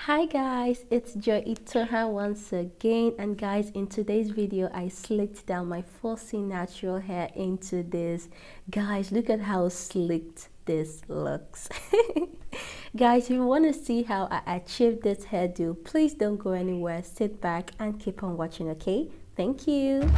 Hi guys, it's joyitohann once again, and guys, in today's video I slicked down my fussy natural hair into this. Guys, look at how slicked this looks. Guys, if you want to see how I achieved this hairdo, please don't go anywhere, sit back and keep on watching, okay? Thank you.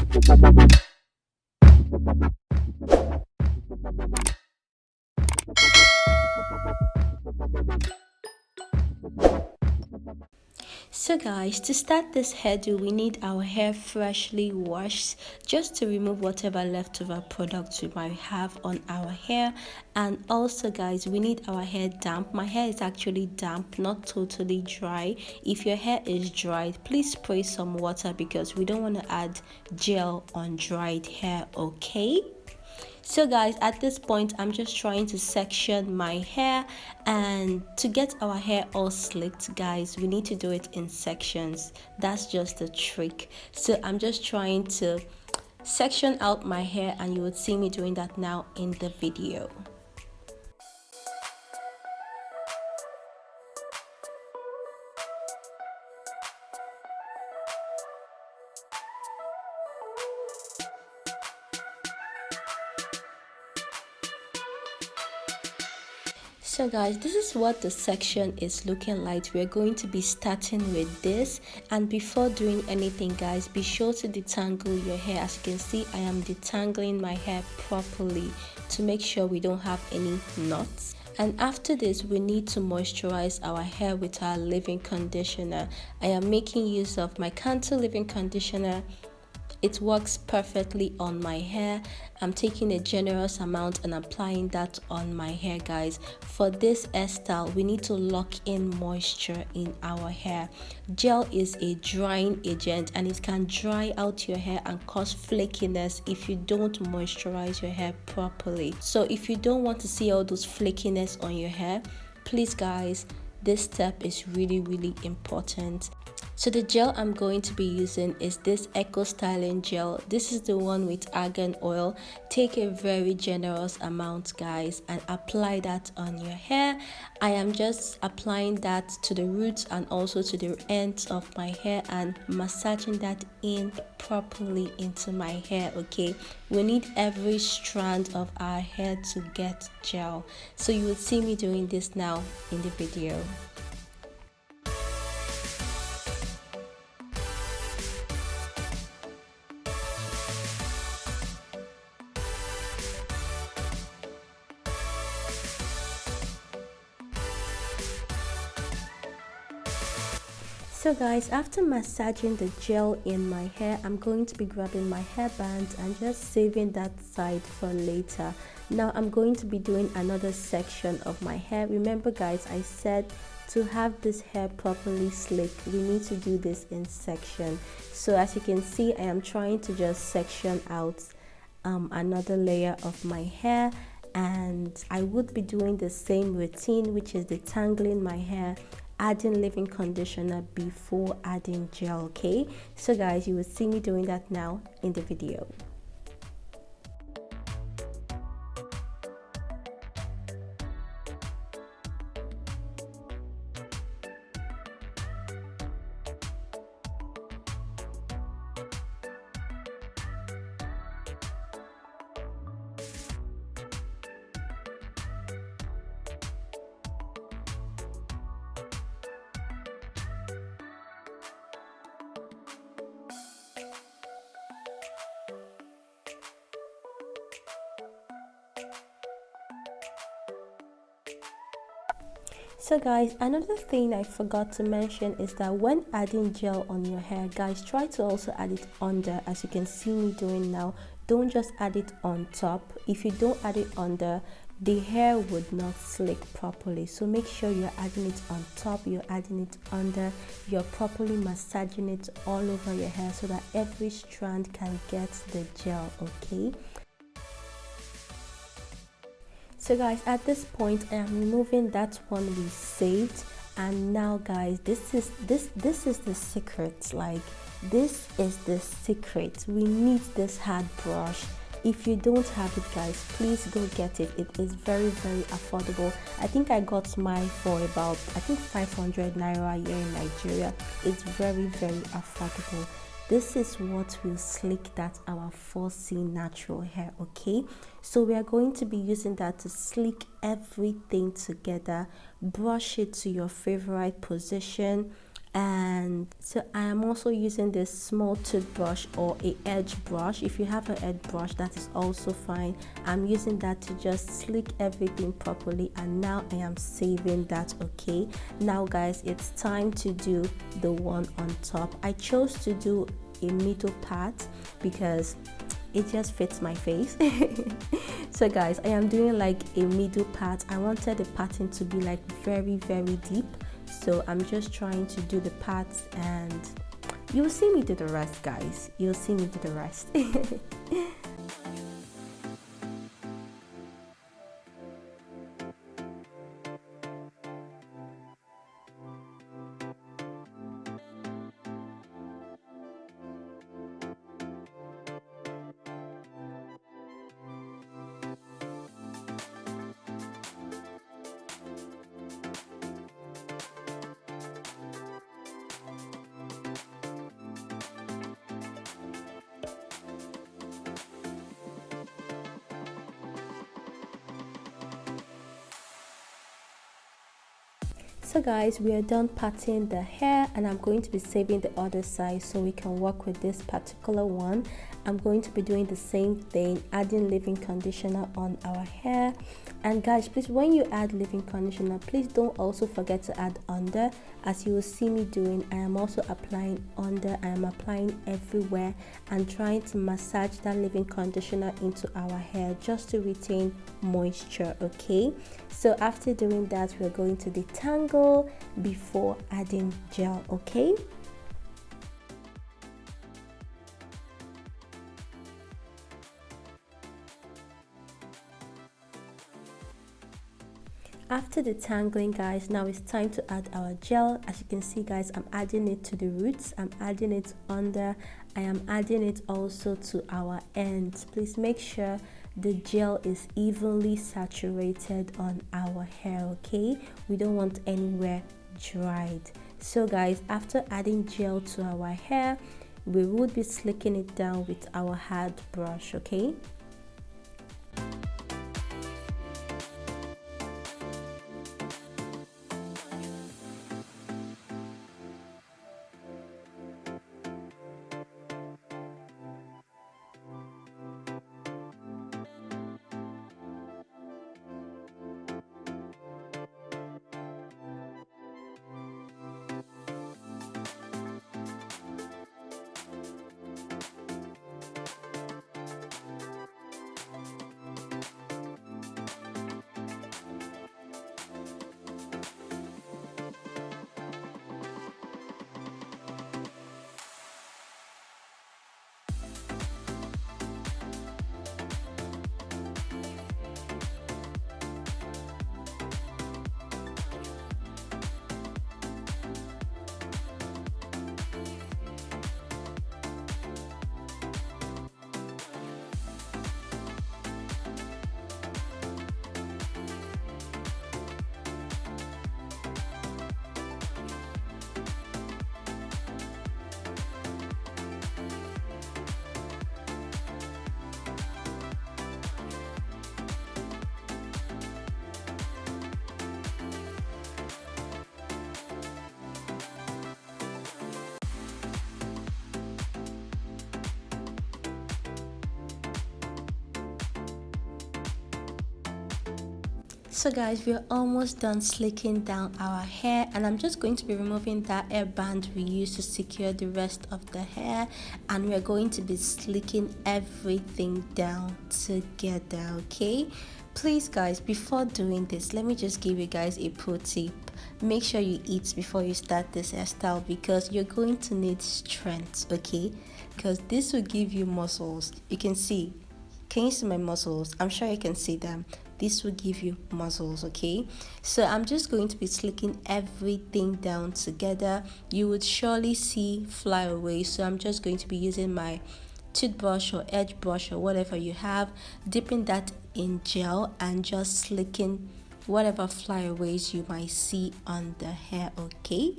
So guys, to start this hairdo, we need our hair freshly washed just to remove whatever leftover products we might have on our hair. And also guys, we need our hair damp. My hair is actually damp, not totally dry. If your hair is dried, please spray some water because we don't want to add gel on dried hair, okay? So guys, at this point I'm just trying to section my hair, and to get our hair all slicked guys, we need to do it in sections. That's just a trick. So I'm just trying to section out my hair, and you would see me doing that now in the video. So guys, this is what the section is looking like. We're going to be starting with this, and before doing anything guys, be sure to detangle your hair. As you can see, I am detangling my hair properly to make sure we don't have any knots. And after this, we need to moisturize our hair with our leave-in conditioner. I am making use of my Cantu leave-in conditioner. It works perfectly on my hair. I'm taking a generous amount and applying that on my hair guys. For this hairstyle, we need to lock in moisture in our hair. Gel is a drying agent, and it can dry out your hair and cause flakiness if you don't moisturize your hair properly. So if you don't want to see all those flakiness on your hair, please guys, this step is really important. So the gel I'm going to be using is this Eco Styling gel. This is the one with argan oil. Take a very generous amount guys and apply that on your hair. I am just applying that to the roots and also to the ends of my hair and massaging that in properly into my hair, okay? We need every strand of our hair to get gel. So you will see me doing this now in the video. So guys, after massaging the gel in my hair, I'm going to be grabbing my hairband and just saving that side for later. Now I'm going to be doing another section of my hair. Remember guys, I said to have this hair properly slick, we need to do this in section. So as you can see, I am trying to just section out another layer of my hair, and I would be doing the same routine, which is detangling my hair, adding leave-in conditioner before adding gel, okay? So guys, you will see me doing that now in the video. So guys, another thing I forgot to mention is that when adding gel on your hair guys, try to also add it under, as you can see me doing now. Don't just add it on top. If you don't add it under, the hair would not slick properly. So make sure you're adding it on top, you're adding it under, you're properly massaging it all over your hair so that every strand can get the gel, okay? So guys, at this point I am removing that one we saved, and now guys, this is the secret. Like, this is the secret. We need this hard brush If you don't have it, guys, please go get it. It is very, very affordable. I think I got mine for about, I think, 500 naira here in Nigeria. It's very, very affordable. This is what will slick that our 4C natural hair, okay? So we are going to be using that to slick everything together. Brush it to your favorite position. And so I am also using this small toothbrush or a edge brush. If you have an edge brush, that is also fine. I'm using that to just slick everything properly, and now I am saving that, okay? Now guys, it's time to do the one on top. I chose to do a middle part because it just fits my face. So guys, I am doing like a middle part. I wanted the pattern to be like very, very deep. So I'm just trying to do the parts, and you'll see me do the rest, guys. You'll see me do the rest. So guys, we are done parting the hair, and I'm going to be saving the other side so we can work with this particular one. I'm going to be doing the same thing, adding leave-in conditioner on our hair. And guys, please, when you add leave-in conditioner, please don't also forget to add under. As you will see me doing, I am also applying under. I am applying everywhere and trying to massage that leave-in conditioner into our hair just to retain moisture, okay? So after doing that, we're going to detangle before adding gel, okay? After detangling, guys, now it's time to add our gel. As you can see, guys, I'm adding it to the roots, I'm adding it under, I am adding it also to our ends. Please make sure the gel is evenly saturated on our hair, okay? We don't want anywhere dried. So guys, after adding gel to our hair, we would be slicking it down with our hard brush, okay? So guys, we're almost done slicking down our hair, and I'm just going to be removing that hairband we used to secure the rest of the hair, and we're going to be slicking everything down together, okay? Please guys, before doing this, let me just give you guys a pro tip. Make sure you eat before you start this hairstyle, because you're going to need strength, okay? Because this will give you muscles. You can see. Can you see my muscles? I'm sure you can see them. This will give you muscles, okay? So I'm just going to be slicking everything down together. You would surely see fly away, so I'm just going to be using my toothbrush or edge brush or whatever you have, dipping that in gel and just slicking whatever flyaways you might see on the hair. Okay,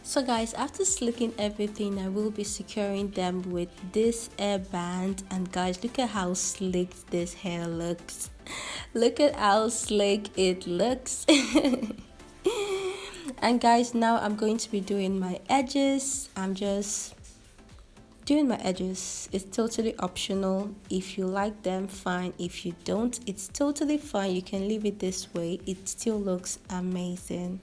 so guys, after slicking everything, I will be securing them with this hair band. And guys, look at how slick this hair looks. Look at how slick it looks. And guys, now I'm going to be doing my edges. I'm just doing my edges. It's totally optional. If you like them, fine. If you don't, it's totally fine. You can leave it this way. It still looks amazing.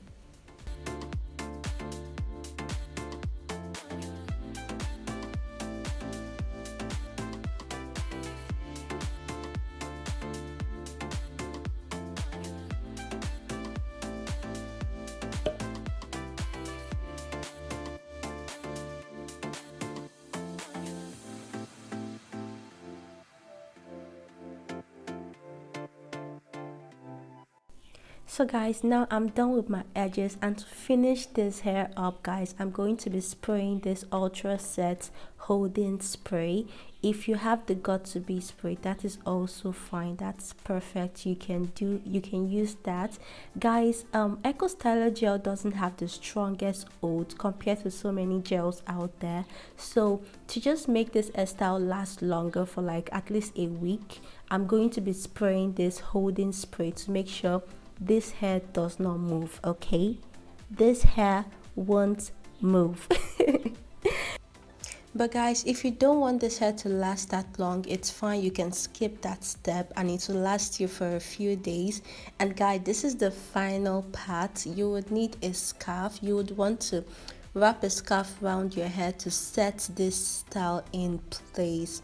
So guys, now I'm done with my edges, and to finish this hair up guys, I'm going to be spraying this Ultra Set holding spray. If you have the got to be spray, that is also fine. That's perfect. You can use that. Guys, Eco Styler gel doesn't have the strongest hold compared to so many gels out there. So to just make this hairstyle last longer for like at least a week, I'm going to be spraying this holding spray to make sure this hair does not move. Okay, this hair won't move. But guys, if you don't want this hair to last that long, it's fine. You can skip that step and it will last you for a few days. And guys, this is the final part. You would need a scarf. You would want to wrap a scarf around your hair to set this style in place.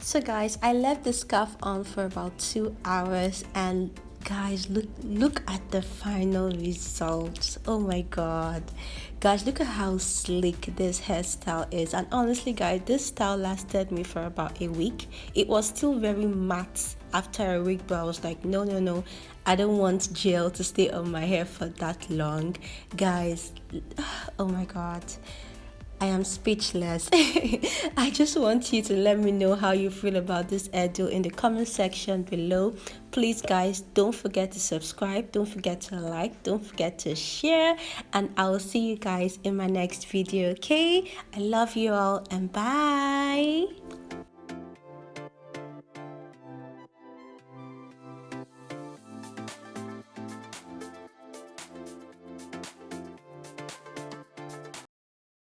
So guys, I left the scarf on for about 2 hours, and guys, look at the final results. Oh my god, guys, look at how slick this hairstyle is. And honestly guys, this style lasted me for about a week. It was still very matte after a week, but I was like, no, I don't want gel to stay on my hair for that long. Guys, oh my god, I am speechless. I just want you to let me know how you feel about this hairdo in the comment section below. Please guys, don't forget to subscribe, don't forget to like, don't forget to share, and I will see you guys in my next video. Okay, I love you all, and bye.